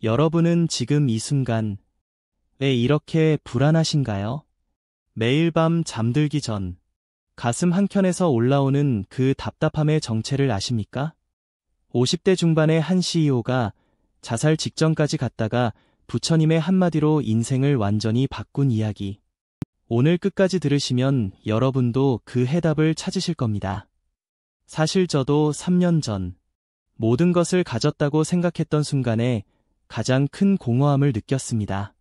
여러분은 지금 이 순간 왜 이렇게 불안하신가요? 매일 밤 잠들기 전 가슴 한켠에서 올라오는 그 답답함의 정체를 아십니까? 50대 중반의 한 CEO가 자살 직전까지 갔다가 부처님의 한마디로 인생을 완전히 바꾼 이야기. 오늘 끝까지 들으시면 여러분도 그 해답을 찾으실 겁니다. 사실 저도 3년 전 모든 것을 가졌다고 생각했던 순간에 가장 큰 공허함을 느꼈습니다.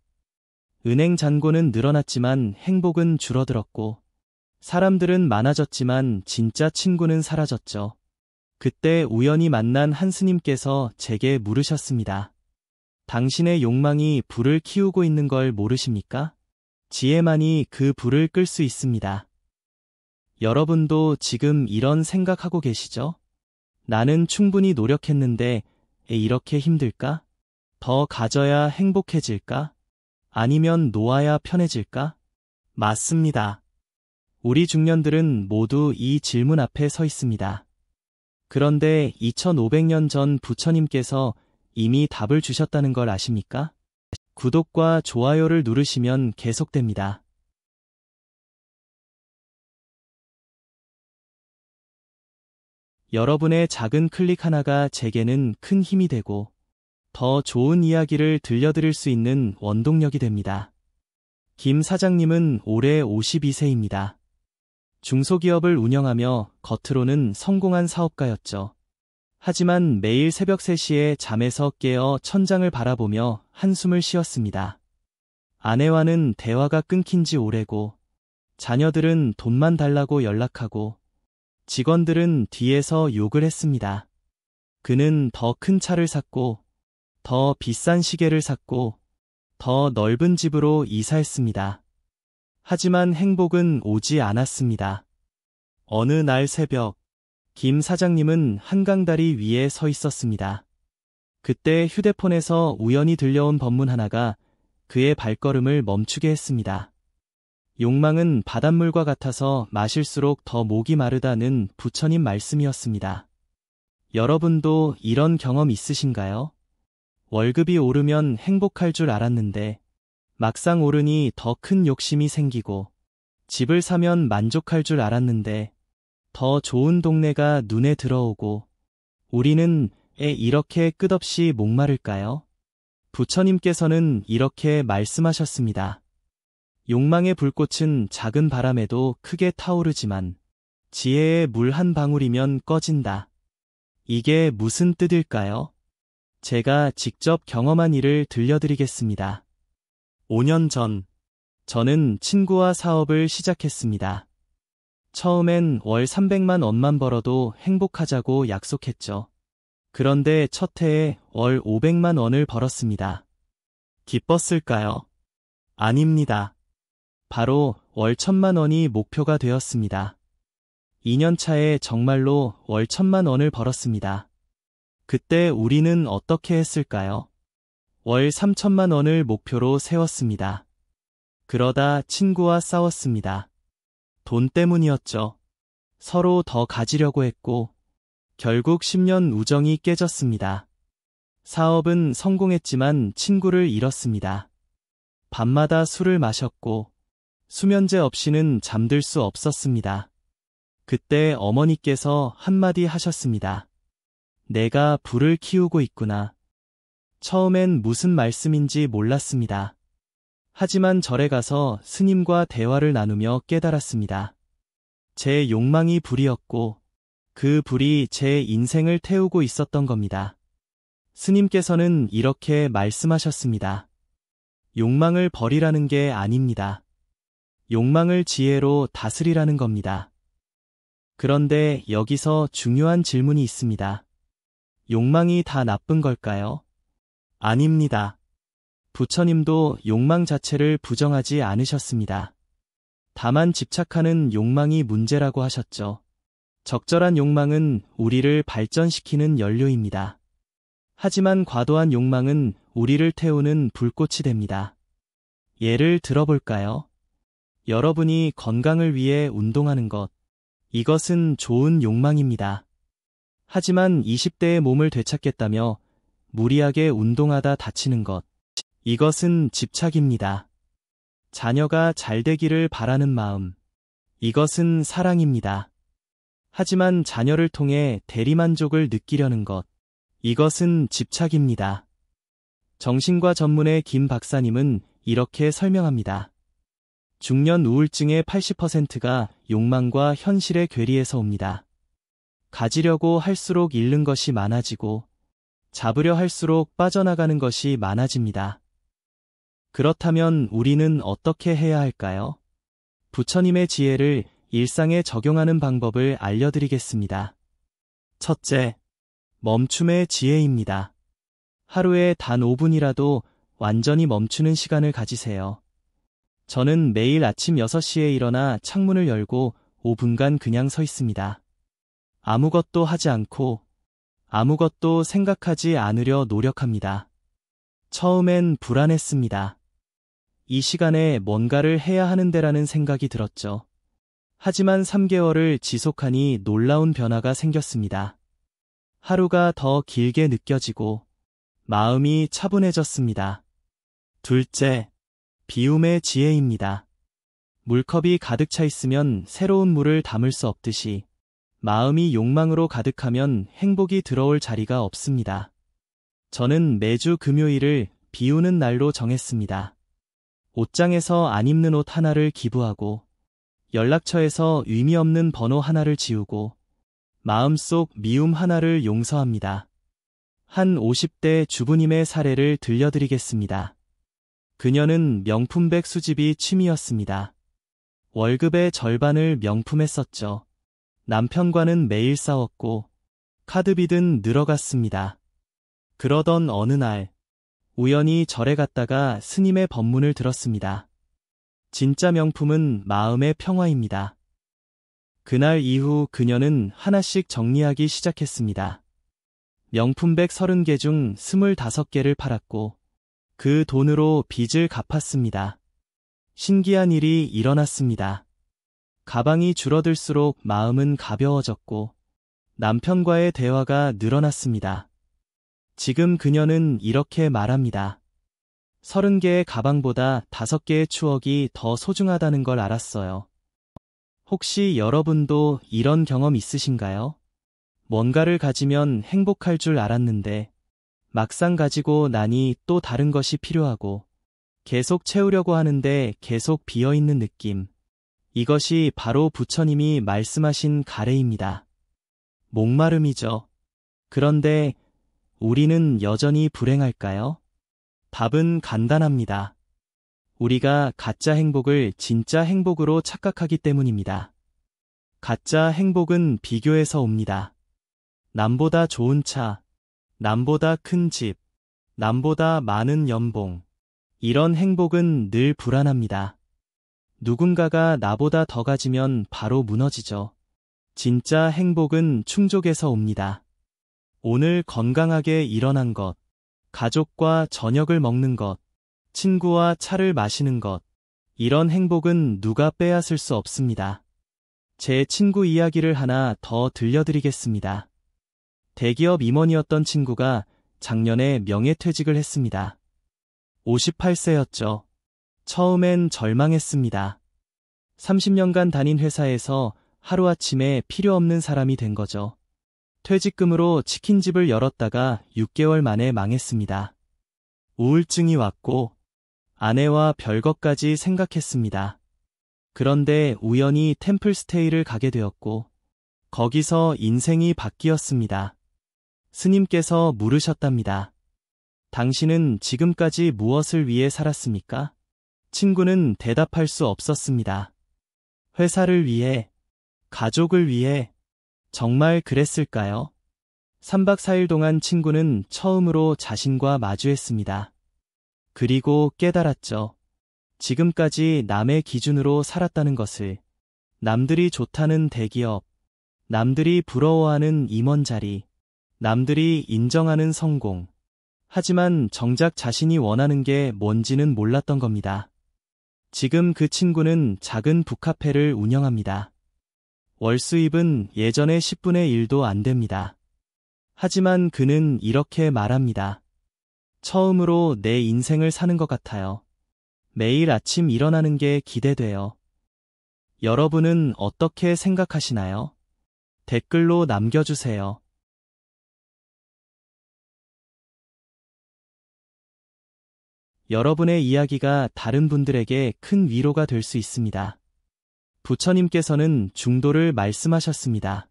은행 잔고는 늘어났지만 행복은 줄어들었고 사람들은 많아졌지만 진짜 친구는 사라졌죠. 그때 우연히 만난 한 스님께서 제게 물으셨습니다. 당신의 욕망이 불을 키우고 있는 걸 모르십니까? 지혜만이 그 불을 끌 수 있습니다. 여러분도 지금 이런 생각하고 계시죠? 나는 충분히 노력했는데 이렇게 힘들까? 더 가져야 행복해질까? 아니면 놓아야 편해질까? 맞습니다. 우리 중년들은 모두 이 질문 앞에 서 있습니다. 그런데 2500년 전 부처님께서 이미 답을 주셨다는 걸 아십니까? 구독과 좋아요를 누르시면 계속됩니다. 여러분의 작은 클릭 하나가 제게는 큰 힘이 되고 더 좋은 이야기를 들려드릴 수 있는 원동력이 됩니다. 김 사장님은 올해 52세입니다. 중소기업을 운영하며 겉으로는 성공한 사업가였죠. 하지만 매일 새벽 3시에 잠에서 깨어 천장을 바라보며 한숨을 쉬었습니다. 아내와는 대화가 끊긴 지 오래고 자녀들은 돈만 달라고 연락하고 직원들은 뒤에서 욕을 했습니다. 그는 더 큰 차를 샀고 더 비싼 시계를 샀고 더 넓은 집으로 이사했습니다. 하지만 행복은 오지 않았습니다. 어느 날 새벽, 김 사장님은 한강다리 위에 서 있었습니다. 그때 휴대폰에서 우연히 들려온 법문 하나가 그의 발걸음을 멈추게 했습니다. 욕망은 바닷물과 같아서 마실수록 더 목이 마르다는 부처님 말씀이었습니다. 여러분도 이런 경험 있으신가요? 월급이 오르면 행복할 줄 알았는데 막상 오르니 더 큰 욕심이 생기고 집을 사면 만족할 줄 알았는데 더 좋은 동네가 눈에 들어오고 우리는 왜 이렇게 끝없이 목마를까요? 부처님께서는 이렇게 말씀하셨습니다. 욕망의 불꽃은 작은 바람에도 크게 타오르지만 지혜의 물 한 방울이면 꺼진다. 이게 무슨 뜻일까요? 제가 직접 경험한 일을 들려드리겠습니다. 5년 전, 저는 친구와 사업을 시작했습니다. 처음엔 월 300만 원만 벌어도 행복하자고 약속했죠. 그런데 첫 해에 월 500만 원을 벌었습니다. 기뻤을까요? 아닙니다. 바로 월 1000만 원이 목표가 되었습니다. 2년 차에 정말로 월 1000만 원을 벌었습니다. 그때 우리는 어떻게 했을까요? 월 3000만 원을 목표로 세웠습니다. 그러다 친구와 싸웠습니다. 돈 때문이었죠. 서로 더 가지려고 했고 결국 10년 우정이 깨졌습니다. 사업은 성공했지만 친구를 잃었습니다. 밤마다 술을 마셨고 수면제 없이는 잠들 수 없었습니다. 그때 어머니께서 한마디 하셨습니다. 내가 불을 키우고 있구나. 처음엔 무슨 말씀인지 몰랐습니다. 하지만 절에 가서 스님과 대화를 나누며 깨달았습니다. 제 욕망이 불이었고 그 불이 제 인생을 태우고 있었던 겁니다. 스님께서는 이렇게 말씀하셨습니다. 욕망을 버리라는 게 아닙니다. 욕망을 지혜로 다스리라는 겁니다. 그런데 여기서 중요한 질문이 있습니다. 욕망이 다 나쁜 걸까요? 아닙니다. 부처님도 욕망 자체를 부정하지 않으셨습니다. 다만 집착하는 욕망이 문제라고 하셨죠. 적절한 욕망은 우리를 발전시키는 연료입니다. 하지만 과도한 욕망은 우리를 태우는 불꽃이 됩니다. 예를 들어볼까요? 여러분이 건강을 위해 운동하는 것, 이것은 좋은 욕망입니다. 하지만 20대의 몸을 되찾겠다며 무리하게 운동하다 다치는 것. 이것은 집착입니다. 자녀가 잘 되기를 바라는 마음. 이것은 사랑입니다. 하지만 자녀를 통해 대리만족을 느끼려는 것. 이것은 집착입니다. 정신과 전문의 김 박사님은 이렇게 설명합니다. 중년 우울증의 80%가 욕망과 현실의 괴리에서 옵니다. 가지려고 할수록 잃는 것이 많아지고 잡으려 할수록 빠져나가는 것이 많아집니다. 그렇다면 우리는 어떻게 해야 할까요? 부처님의 지혜를 일상에 적용하는 방법을 알려드리겠습니다. 첫째, 멈춤의 지혜입니다. 하루에 단 5분이라도 완전히 멈추는 시간을 가지세요. 저는 매일 아침 6시에 일어나 창문을 열고 5분간 그냥 서 있습니다. 아무것도 하지 않고 아무것도 생각하지 않으려 노력합니다. 처음엔 불안했습니다. 이 시간에 뭔가를 해야 하는데라는 생각이 들었죠. 하지만 3개월을 지속하니 놀라운 변화가 생겼습니다. 하루가 더 길게 느껴지고 마음이 차분해졌습니다. 둘째, 비움의 지혜입니다. 물컵이 가득 차 있으면 새로운 물을 담을 수 없듯이 마음이 욕망으로 가득하면 행복이 들어올 자리가 없습니다. 저는 매주 금요일을 비우는 날로 정했습니다. 옷장에서 안 입는 옷 하나를 기부하고 연락처에서 의미 없는 번호 하나를 지우고 마음속 미움 하나를 용서합니다. 한 50대 주부님의 사례를 들려드리겠습니다. 그녀는 명품백 수집이 취미였습니다. 월급의 절반을 명품에 썼죠. 남편과는 매일 싸웠고 카드빚은 늘어갔습니다. 그러던 어느 날 우연히 절에 갔다가 스님의 법문을 들었습니다. 진짜 명품은 마음의 평화입니다. 그날 이후 그녀는 하나씩 정리하기 시작했습니다. 명품백 30개 중 25개를 팔았고 그 돈으로 빚을 갚았습니다. 신기한 일이 일어났습니다. 가방이 줄어들수록 마음은 가벼워졌고 남편과의 대화가 늘어났습니다. 지금 그녀는 이렇게 말합니다. 30개의 가방보다 5개의 추억이 더 소중하다는 걸 알았어요. 혹시 여러분도 이런 경험 있으신가요? 뭔가를 가지면 행복할 줄 알았는데 막상 가지고 나니 또 다른 것이 필요하고 계속 채우려고 하는데 계속 비어있는 느낌. 이것이 바로 부처님이 말씀하신 가래입니다. 목마름이죠. 그런데 우리는 여전히 불행할까요? 답은 간단합니다. 우리가 가짜 행복을 진짜 행복으로 착각하기 때문입니다. 가짜 행복은 비교에서 옵니다. 남보다 좋은 차, 남보다 큰 집, 남보다 많은 연봉. 이런 행복은 늘 불안합니다. 누군가가 나보다 더 가지면 바로 무너지죠. 진짜 행복은 충족에서 옵니다. 오늘 건강하게 일어난 것, 가족과 저녁을 먹는 것, 친구와 차를 마시는 것, 이런 행복은 누가 빼앗을 수 없습니다. 제 친구 이야기를 하나 더 들려드리겠습니다. 대기업 임원이었던 친구가 작년에 명예퇴직을 했습니다. 58세였죠. 처음엔 절망했습니다. 30년간 다닌 회사에서 하루아침에 필요 없는 사람이 된 거죠. 퇴직금으로 치킨집을 열었다가 6개월 만에 망했습니다. 우울증이 왔고 아내와 별것까지 생각했습니다. 그런데 우연히 템플스테이를 가게 되었고 거기서 인생이 바뀌었습니다. 스님께서 물으셨답니다. 당신은 지금까지 무엇을 위해 살았습니까? 친구는 대답할 수 없었습니다. 회사를 위해, 가족을 위해, 정말 그랬을까요? 3박 4일 동안 친구는 처음으로 자신과 마주했습니다. 그리고 깨달았죠. 지금까지 남의 기준으로 살았다는 것을. 남들이 좋다는 대기업, 남들이 부러워하는 임원 자리, 남들이 인정하는 성공. 하지만 정작 자신이 원하는 게 뭔지는 몰랐던 겁니다. 지금 그 친구는 작은 북카페를 운영합니다. 월 수입은 예전의 10분의 1도 안 됩니다. 하지만 그는 이렇게 말합니다. 처음으로 내 인생을 사는 것 같아요. 매일 아침 일어나는 게 기대돼요. 여러분은 어떻게 생각하시나요? 댓글로 남겨주세요. 여러분의 이야기가 다른 분들에게 큰 위로가 될 수 있습니다. 부처님께서는 중도를 말씀하셨습니다.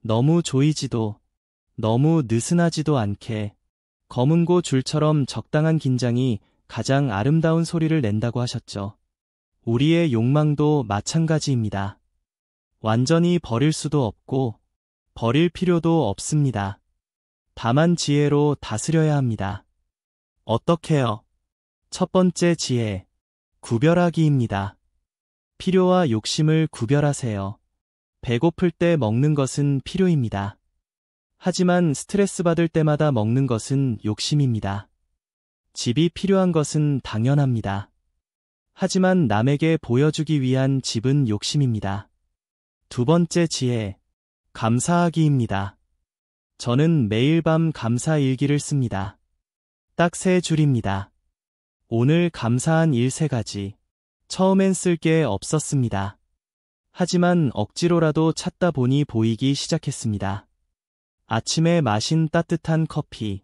너무 조이지도, 너무 느슨하지도 않게 검은고 줄처럼 적당한 긴장이 가장 아름다운 소리를 낸다고 하셨죠. 우리의 욕망도 마찬가지입니다. 완전히 버릴 수도 없고 버릴 필요도 없습니다. 다만 지혜로 다스려야 합니다. 어떻게요? 첫 번째 지혜, 구별하기입니다. 필요와 욕심을 구별하세요. 배고플 때 먹는 것은 필요입니다. 하지만 스트레스 받을 때마다 먹는 것은 욕심입니다. 집이 필요한 것은 당연합니다. 하지만 남에게 보여주기 위한 집은 욕심입니다. 두 번째 지혜, 감사하기입니다. 저는 매일 밤 감사 일기를 씁니다. 딱 3줄입니다. 오늘 감사한 일 3가지. 처음엔 쓸 게 없었습니다. 하지만 억지로라도 찾다 보니 보이기 시작했습니다. 아침에 마신 따뜻한 커피,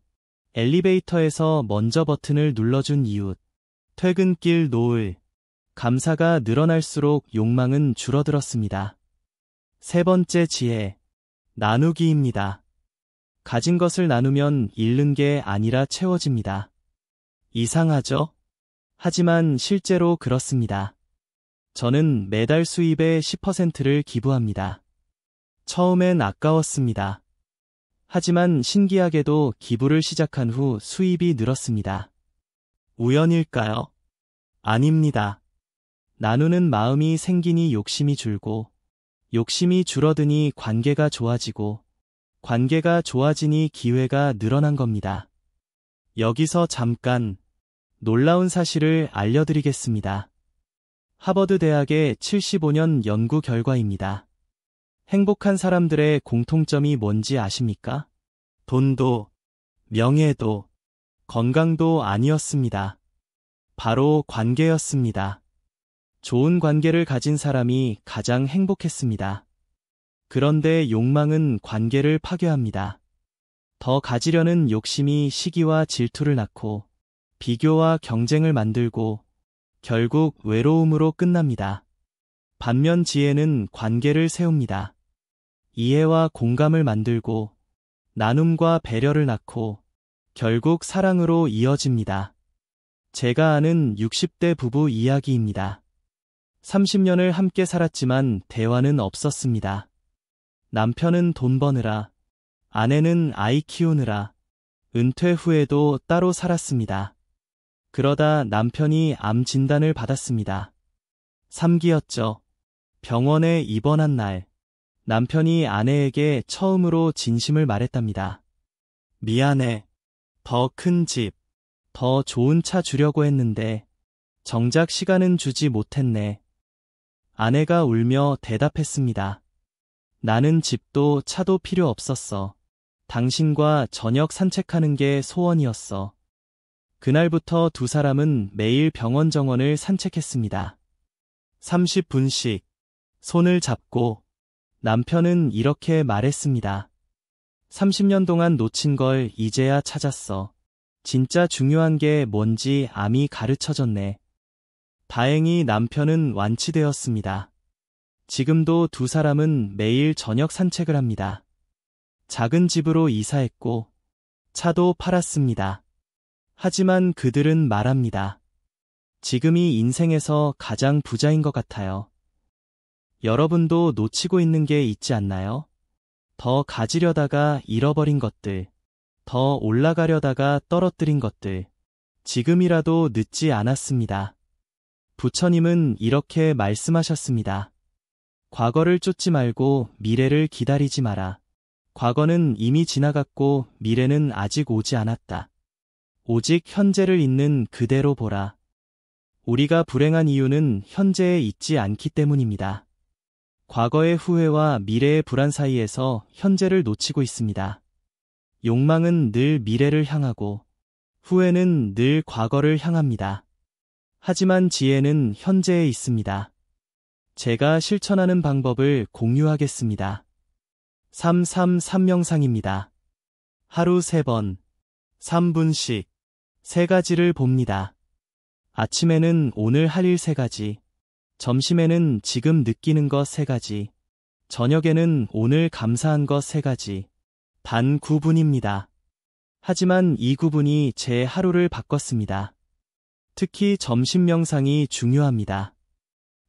엘리베이터에서 먼저 버튼을 눌러준 이웃, 퇴근길 노을, 감사가 늘어날수록 욕망은 줄어들었습니다. 세 번째 지혜, 나누기입니다. 가진 것을 나누면 잃는 게 아니라 채워집니다. 이상하죠? 하지만 실제로 그렇습니다. 저는 매달 수입의 10%를 기부합니다. 처음엔 아까웠습니다. 하지만 신기하게도 기부를 시작한 후 수입이 늘었습니다. 우연일까요? 아닙니다. 나누는 마음이 생기니 욕심이 줄고, 욕심이 줄어드니 관계가 좋아지고, 관계가 좋아지니 기회가 늘어난 겁니다. 여기서 잠깐 놀라운 사실을 알려드리겠습니다. 하버드 대학의 75년 연구 결과입니다. 행복한 사람들의 공통점이 뭔지 아십니까? 돈도, 명예도, 건강도 아니었습니다. 바로 관계였습니다. 좋은 관계를 가진 사람이 가장 행복했습니다. 그런데 욕망은 관계를 파괴합니다. 더 가지려는 욕심이 시기와 질투를 낳고 비교와 경쟁을 만들고 결국 외로움으로 끝납니다. 반면 지혜는 관계를 세웁니다. 이해와 공감을 만들고 나눔과 배려를 낳고 결국 사랑으로 이어집니다. 제가 아는 60대 부부 이야기입니다. 30년을 함께 살았지만 대화는 없었습니다. 남편은 돈 버느라, 아내는 아이 키우느라, 은퇴 후에도 따로 살았습니다. 그러다 남편이 암 진단을 받았습니다. 3기였죠. 병원에 입원한 날, 남편이 아내에게 처음으로 진심을 말했답니다. 미안해. 더 큰 집, 더 좋은 차 주려고 했는데 정작 시간은 주지 못했네. 아내가 울며 대답했습니다. 나는 집도 차도 필요 없었어. 당신과 저녁 산책하는 게 소원이었어. 그날부터 두 사람은 매일 병원 정원을 산책했습니다. 30분씩 손을 잡고 남편은 이렇게 말했습니다. 30년 동안 놓친 걸 이제야 찾았어. 진짜 중요한 게 뭔지 암이 가르쳐줬네. 다행히 남편은 완치되었습니다. 지금도 두 사람은 매일 저녁 산책을 합니다. 작은 집으로 이사했고 차도 팔았습니다. 하지만 그들은 말합니다. 지금이 인생에서 가장 부자인 것 같아요. 여러분도 놓치고 있는 게 있지 않나요? 더 가지려다가 잃어버린 것들, 더 올라가려다가 떨어뜨린 것들, 지금이라도 늦지 않았습니다. 부처님은 이렇게 말씀하셨습니다. 과거를 쫓지 말고 미래를 기다리지 마라. 과거는 이미 지나갔고 미래는 아직 오지 않았다. 오직 현재를 있는 그대로 보라. 우리가 불행한 이유는 현재에 있지 않기 때문입니다. 과거의 후회와 미래의 불안 사이에서 현재를 놓치고 있습니다. 욕망은 늘 미래를 향하고 후회는 늘 과거를 향합니다. 하지만 지혜는 현재에 있습니다. 제가 실천하는 방법을 공유하겠습니다. 333 명상입니다. 하루 3번, 3분씩 3가지를 봅니다. 아침에는 오늘 할 일 3가지, 점심에는 지금 느끼는 것 3가지, 저녁에는 오늘 감사한 것 3가지. 단 9분입니다. 하지만 이 9분이 제 하루를 바꿨습니다. 특히 점심 명상이 중요합니다.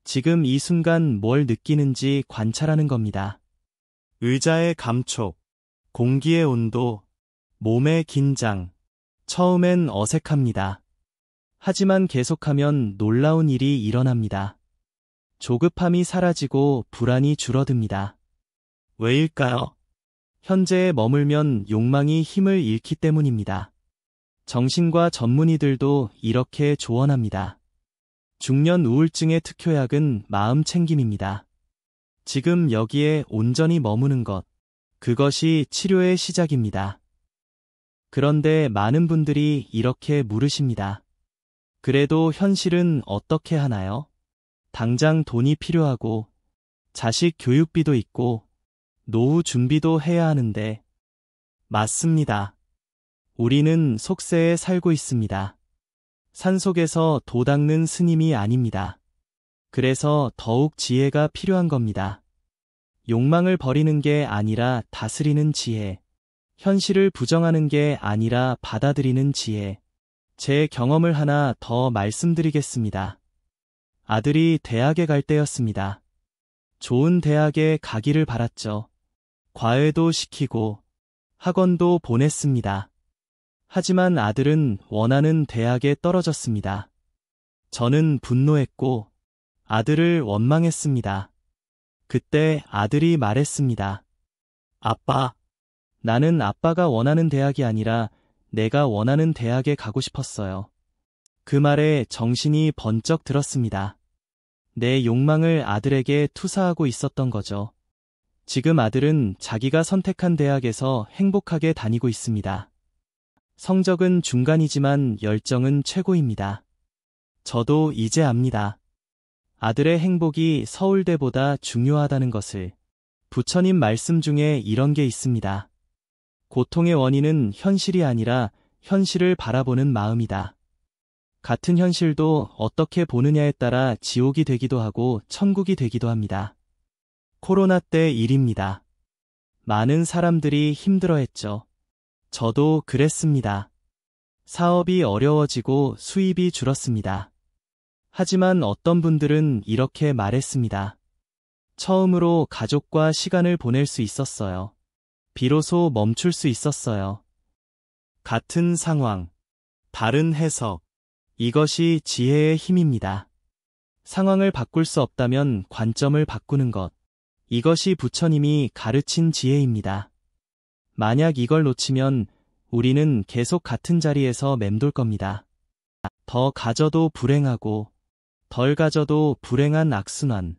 지금 이 순간 뭘 느끼는지 관찰하는 겁니다. 의자의 감촉, 공기의 온도, 몸의 긴장. 처음엔 어색합니다. 하지만 계속하면 놀라운 일이 일어납니다. 조급함이 사라지고 불안이 줄어듭니다. 왜일까요? 현재에 머물면 욕망이 힘을 잃기 때문입니다. 정신과 전문의들도 이렇게 조언합니다. 중년 우울증의 특효약은 마음 챙김입니다. 지금 여기에 온전히 머무는 것, 그것이 치료의 시작입니다. 그런데 많은 분들이 이렇게 물으십니다. 그래도 현실은 어떻게 하나요? 당장 돈이 필요하고, 자식 교육비도 있고, 노후 준비도 해야 하는데. 맞습니다. 우리는 속세에 살고 있습니다. 산속에서 도 닦는 스님이 아닙니다. 그래서 더욱 지혜가 필요한 겁니다. 욕망을 버리는 게 아니라 다스리는 지혜. 현실을 부정하는 게 아니라 받아들이는 지혜. 제 경험을 하나 더 말씀드리겠습니다. 아들이 대학에 갈 때였습니다. 좋은 대학에 가기를 바랐죠. 과외도 시키고 학원도 보냈습니다. 하지만 아들은 원하는 대학에 떨어졌습니다. 저는 분노했고 아들을 원망했습니다. 그때 아들이 말했습니다. 아빠, 나는 아빠가 원하는 대학이 아니라 내가 원하는 대학에 가고 싶었어요. 그 말에 정신이 번쩍 들었습니다. 내 욕망을 아들에게 투사하고 있었던 거죠. 지금 아들은 자기가 선택한 대학에서 행복하게 다니고 있습니다. 성적은 중간이지만 열정은 최고입니다. 저도 이제 압니다. 아들의 행복이 서울대보다 중요하다는 것을. 부처님 말씀 중에 이런 게 있습니다. 고통의 원인은 현실이 아니라 현실을 바라보는 마음이다. 같은 현실도 어떻게 보느냐에 따라 지옥이 되기도 하고 천국이 되기도 합니다. 코로나 때 일입니다. 많은 사람들이 힘들어했죠. 저도 그랬습니다. 사업이 어려워지고 수입이 줄었습니다. 하지만 어떤 분들은 이렇게 말했습니다. 처음으로 가족과 시간을 보낼 수 있었어요. 비로소 멈출 수 있었어요. 같은 상황, 다른 해석. 이것이 지혜의 힘입니다. 상황을 바꿀 수 없다면 관점을 바꾸는 것. 이것이 부처님이 가르친 지혜입니다. 만약 이걸 놓치면 우리는 계속 같은 자리에서 맴돌 겁니다. 더 가져도 불행하고 덜 가져도 불행한 악순환.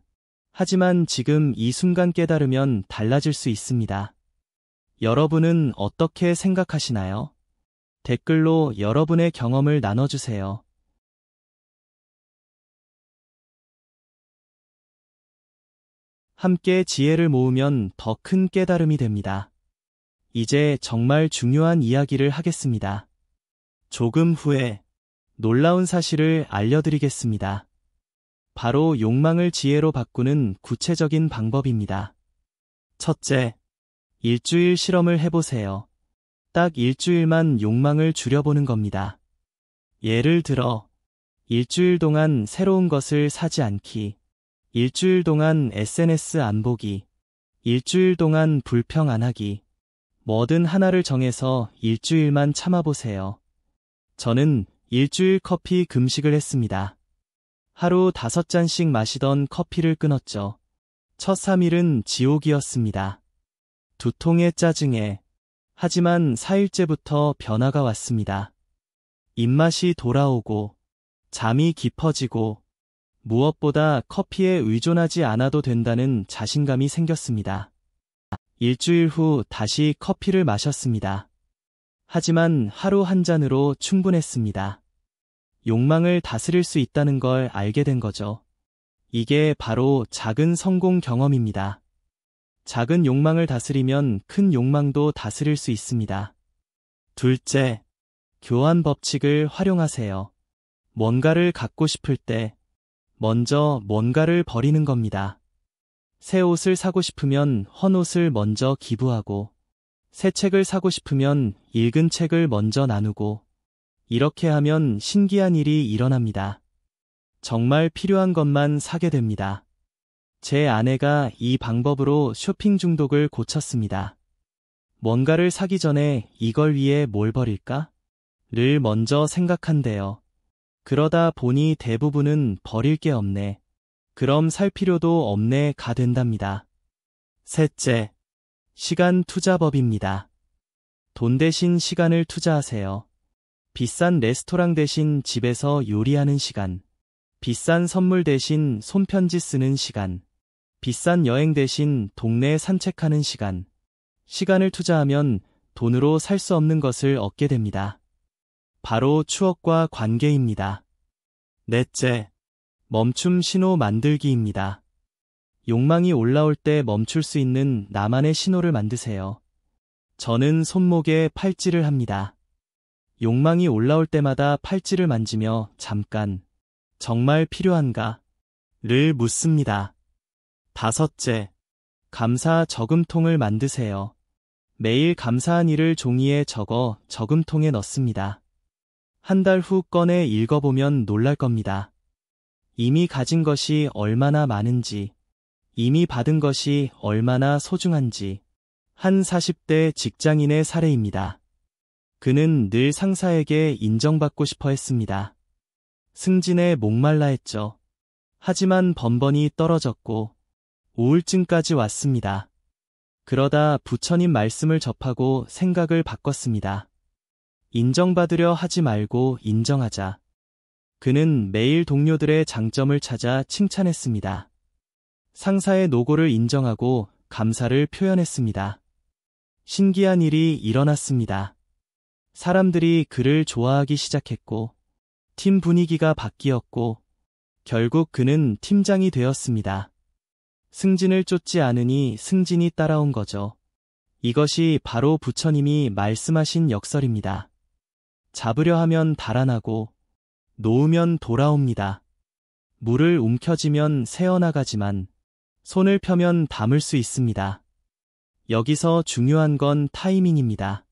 하지만 지금 이 순간 깨달으면 달라질 수 있습니다. 여러분은 어떻게 생각하시나요? 댓글로 여러분의 경험을 나눠주세요. 함께 지혜를 모으면 더 큰 깨달음이 됩니다. 이제 정말 중요한 이야기를 하겠습니다. 조금 후에 놀라운 사실을 알려드리겠습니다. 바로 욕망을 지혜로 바꾸는 구체적인 방법입니다. 첫째, 일주일 실험을 해보세요. 딱 일주일만 욕망을 줄여보는 겁니다. 예를 들어, 일주일 동안 새로운 것을 사지 않기, 일주일 동안 SNS 안 보기, 일주일 동안 불평 안 하기, 뭐든 하나를 정해서 일주일만 참아보세요. 저는 일주일 커피 금식을 했습니다. 하루 5잔씩 마시던 커피를 끊었죠. 첫 3일은 지옥이었습니다. 두통에 짜증에. 하지만 4일째부터 변화가 왔습니다. 입맛이 돌아오고, 잠이 깊어지고, 무엇보다 커피에 의존하지 않아도 된다는 자신감이 생겼습니다. 일주일 후 다시 커피를 마셨습니다. 하지만 하루 한 잔으로 충분했습니다. 욕망을 다스릴 수 있다는 걸 알게 된 거죠. 이게 바로 작은 성공 경험입니다. 작은 욕망을 다스리면 큰 욕망도 다스릴 수 있습니다. 둘째, 교환 법칙을 활용하세요. 뭔가를 갖고 싶을 때 먼저 뭔가를 버리는 겁니다. 새 옷을 사고 싶으면 헌 옷을 먼저 기부하고, 새 책을 사고 싶으면 읽은 책을 먼저 나누고, 이렇게 하면 신기한 일이 일어납니다. 정말 필요한 것만 사게 됩니다. 제 아내가 이 방법으로 쇼핑 중독을 고쳤습니다. 뭔가를 사기 전에 이걸 위해 뭘 버릴까? 를 먼저 생각한대요. 그러다 보니 대부분은 버릴 게 없네. 그럼 살 필요도 없네가 된답니다. 셋째, 시간 투자법입니다. 돈 대신 시간을 투자하세요. 비싼 레스토랑 대신 집에서 요리하는 시간, 비싼 선물 대신 손편지 쓰는 시간, 비싼 여행 대신 동네 산책하는 시간. 시간을 투자하면 돈으로 살 수 없는 것을 얻게 됩니다. 바로 추억과 관계입니다. 넷째, 멈춤 신호 만들기입니다. 욕망이 올라올 때 멈출 수 있는 나만의 신호를 만드세요. 저는 손목에 팔찌를 합니다. 욕망이 올라올 때마다 팔찌를 만지며 잠깐, 정말 필요한가? 를 묻습니다. 다섯째, 감사 저금통을 만드세요. 매일 감사한 일을 종이에 적어 저금통에 넣습니다. 한 달 후 꺼내 읽어보면 놀랄 겁니다. 이미 가진 것이 얼마나 많은지, 이미 받은 것이 얼마나 소중한지. 한 40대 직장인의 사례입니다. 그는 늘 상사에게 인정받고 싶어 했습니다. 승진에 목말라 했죠. 하지만 번번이 떨어졌고 우울증까지 왔습니다. 그러다 부처님 말씀을 접하고 생각을 바꿨습니다. 인정받으려 하지 말고 인정하자. 그는 매일 동료들의 장점을 찾아 칭찬했습니다. 상사의 노고를 인정하고 감사를 표현했습니다. 신기한 일이 일어났습니다. 사람들이 그를 좋아하기 시작했고, 팀 분위기가 바뀌었고, 결국 그는 팀장이 되었습니다. 승진을 쫓지 않으니 승진이 따라온 거죠. 이것이 바로 부처님이 말씀하신 역설입니다. 잡으려 하면 달아나고, 놓으면 돌아옵니다. 물을 움켜쥐면 새어나가지만, 손을 펴면 담을 수 있습니다. 여기서 중요한 건 타이밍입니다.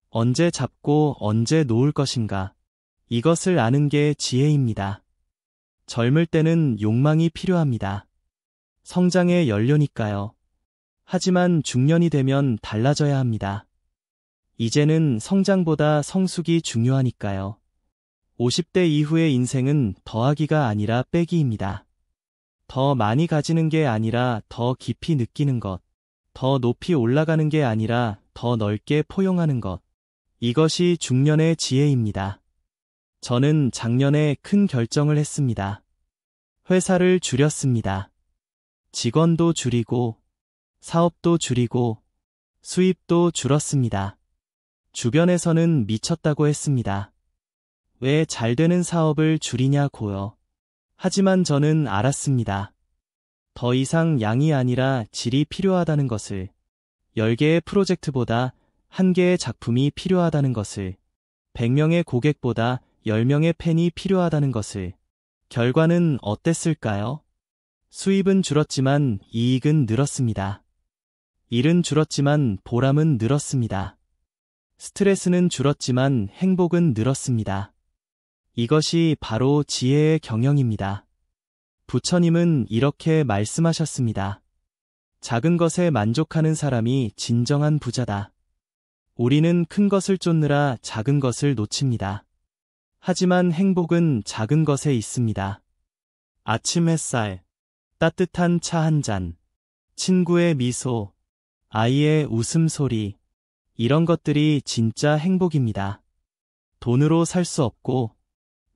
언제 잡고 언제 놓을 것인가. 이것을 아는 게 지혜입니다. 젊을 때는 욕망이 필요합니다. 성장의 연료니까요. 하지만 중년이 되면 달라져야 합니다. 이제는 성장보다 성숙이 중요하니까요. 50대 이후의 인생은 더하기가 아니라 빼기입니다. 더 많이 가지는 게 아니라 더 깊이 느끼는 것, 더 높이 올라가는 게 아니라 더 넓게 포용하는 것. 이것이 중년의 지혜입니다. 저는 작년에 큰 결정을 했습니다. 회사를 줄였습니다. 직원도 줄이고, 사업도 줄이고, 수입도 줄었습니다. 주변에서는 미쳤다고 했습니다. 왜 잘 되는 사업을 줄이냐고요. 하지만 저는 알았습니다. 더 이상 양이 아니라 질이 필요하다는 것을, 10개의 프로젝트보다 1개의 작품이 필요하다는 것을, 100명의 고객보다 10명의 팬이 필요하다는 것을. 결과는 어땠을까요? 수입은 줄었지만 이익은 늘었습니다. 일은 줄었지만 보람은 늘었습니다. 스트레스는 줄었지만 행복은 늘었습니다. 이것이 바로 지혜의 경영입니다. 부처님은 이렇게 말씀하셨습니다. 작은 것에 만족하는 사람이 진정한 부자다. 우리는 큰 것을 쫓느라 작은 것을 놓칩니다. 하지만 행복은 작은 것에 있습니다. 아침 햇살, 따뜻한 차 한 잔, 친구의 미소, 아이의 웃음소리, 이런 것들이 진짜 행복입니다. 돈으로 살 수 없고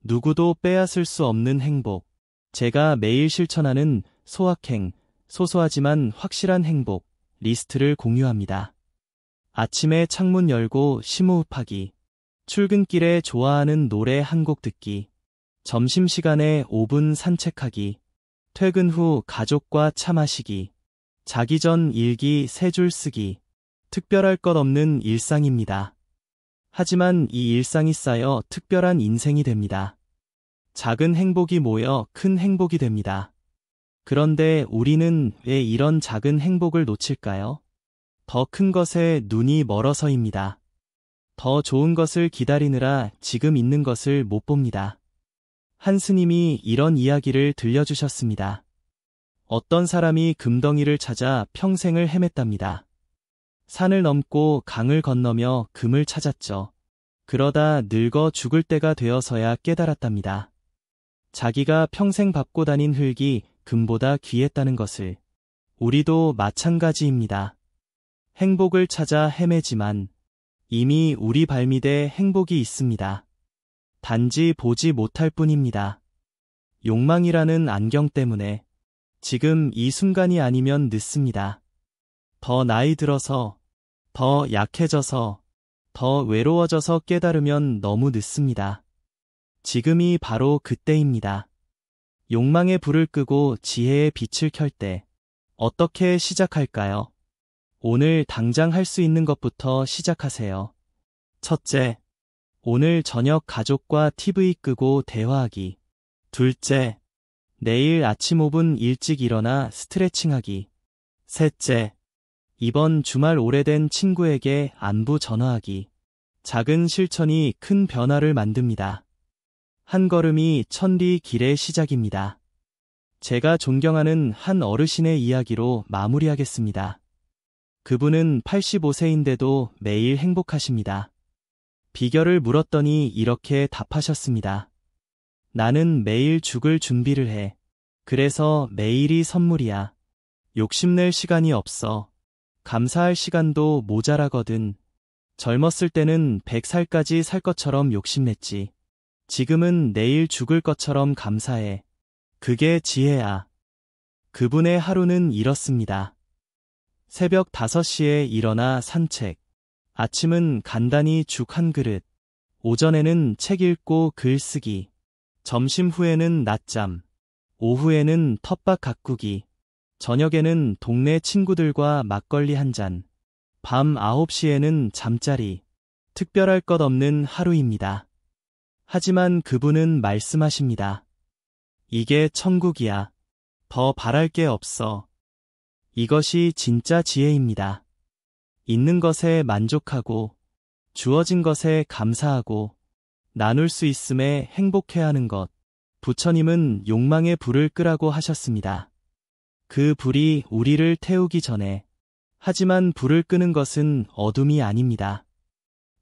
누구도 빼앗을 수 없는 행복. 제가 매일 실천하는 소확행, 소소하지만 확실한 행복 리스트를 공유합니다. 아침에 창문 열고 심호흡하기. 출근길에 좋아하는 노래 한 곡 듣기. 점심시간에 5분 산책하기. 퇴근 후 가족과 차 마시기. 자기 전 일기 3줄 쓰기. 특별할 것 없는 일상입니다. 하지만 이 일상이 쌓여 특별한 인생이 됩니다. 작은 행복이 모여 큰 행복이 됩니다. 그런데 우리는 왜 이런 작은 행복을 놓칠까요? 더 큰 것에 눈이 멀어서입니다. 더 좋은 것을 기다리느라 지금 있는 것을 못 봅니다. 한 스님이 이런 이야기를 들려주셨습니다. 어떤 사람이 금덩이를 찾아 평생을 헤맸답니다. 산을 넘고 강을 건너며 금을 찾았죠. 그러다 늙어 죽을 때가 되어서야 깨달았답니다. 자기가 평생 밟고 다닌 흙이 금보다 귀했다는 것을. 우리도 마찬가지입니다. 행복을 찾아 헤매지만 이미 우리 발밑에 행복이 있습니다. 단지 보지 못할 뿐입니다. 욕망이라는 안경 때문에 지금 이 순간이 아니면 늦습니다. 더 나이 들어서, 더 약해져서, 더 외로워져서 깨달으면 너무 늦습니다. 지금이 바로 그때입니다. 욕망의 불을 끄고 지혜의 빛을 켤 때, 어떻게 시작할까요? 오늘 당장 할 수 있는 것부터 시작하세요. 첫째, 오늘 저녁 가족과 TV 끄고 대화하기. 둘째, 내일 아침 5분 일찍 일어나 스트레칭하기. 셋째, 이번 주말 오래된 친구에게 안부 전화하기. 작은 실천이 큰 변화를 만듭니다. 한 걸음이 천리 길의 시작입니다. 제가 존경하는 한 어르신의 이야기로 마무리하겠습니다. 그분은 85세인데도 매일 행복하십니다. 비결을 물었더니 이렇게 답하셨습니다. 나는 매일 죽을 준비를 해. 그래서 매일이 선물이야. 욕심낼 시간이 없어. 감사할 시간도 모자라거든. 젊었을 때는 100살까지 살 것처럼 욕심냈지. 지금은 내일 죽을 것처럼 감사해. 그게 지혜야. 그분의 하루는 이렇습니다. 새벽 5시에 일어나 산책. 아침은 간단히 죽 한 그릇. 오전에는 책 읽고 글 쓰기. 점심 후에는 낮잠. 오후에는 텃밭 가꾸기. 저녁에는 동네 친구들과 막걸리 한 잔. 밤 9시에는 잠자리. 특별할 것 없는 하루입니다. 하지만 그분은 말씀하십니다. 이게 천국이야. 더 바랄 게 없어. 이것이 진짜 지혜입니다. 있는 것에 만족하고, 주어진 것에 감사하고, 나눌 수 있음에 행복해하는 것. 부처님은 욕망의 불을 끄라고 하셨습니다. 그 불이 우리를 태우기 전에. 하지만 불을 끄는 것은 어둠이 아닙니다.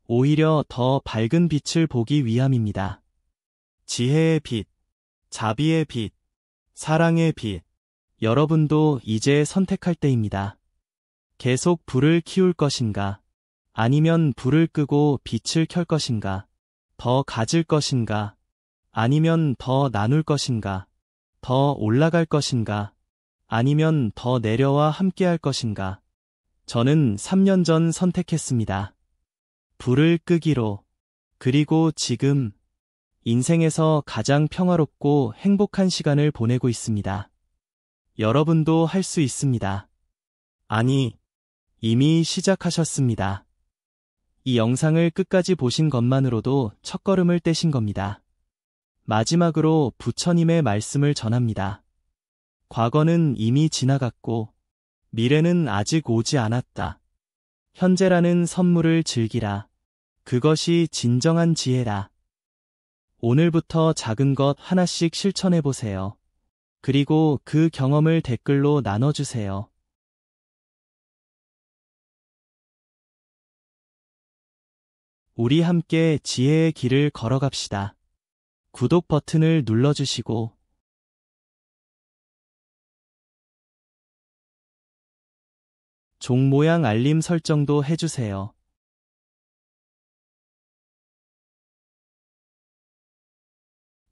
오히려 더 밝은 빛을 보기 위함입니다. 지혜의 빛, 자비의 빛, 사랑의 빛. 여러분도 이제 선택할 때입니다. 계속 불을 키울 것인가? 아니면 불을 끄고 빛을 켤 것인가? 더 가질 것인가? 아니면 더 나눌 것인가? 더 올라갈 것인가? 아니면 더 내려와 함께할 것인가? 저는 3년 전 선택했습니다. 불을 끄기로. 그리고 지금 인생에서 가장 평화롭고 행복한 시간을 보내고 있습니다. 여러분도 할 수 있습니다. 아니, 이미 시작하셨습니다. 이 영상을 끝까지 보신 것만으로도 첫걸음을 떼신 겁니다. 마지막으로 부처님의 말씀을 전합니다. 과거는 이미 지나갔고, 미래는 아직 오지 않았다. 현재라는 선물을 즐기라. 그것이 진정한 지혜라. 오늘부터 작은 것 하나씩 실천해보세요. 그리고 그 경험을 댓글로 나눠주세요. 우리 함께 지혜의 길을 걸어갑시다. 구독 버튼을 눌러주시고 종 모양 알림 설정도 해주세요.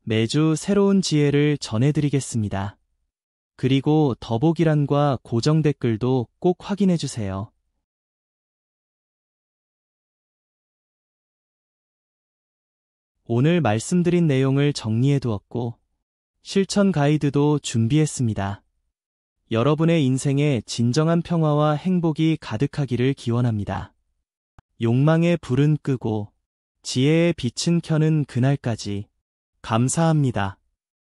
매주 새로운 지혜를 전해드리겠습니다. 그리고 더보기란과 고정 댓글도 꼭 확인해주세요. 오늘 말씀드린 내용을 정리해 두었고, 실천 가이드도 준비했습니다. 여러분의 인생에 진정한 평화와 행복이 가득하기를 기원합니다. 욕망의 불은 끄고 지혜의 빛은 켜는 그날까지. 감사합니다.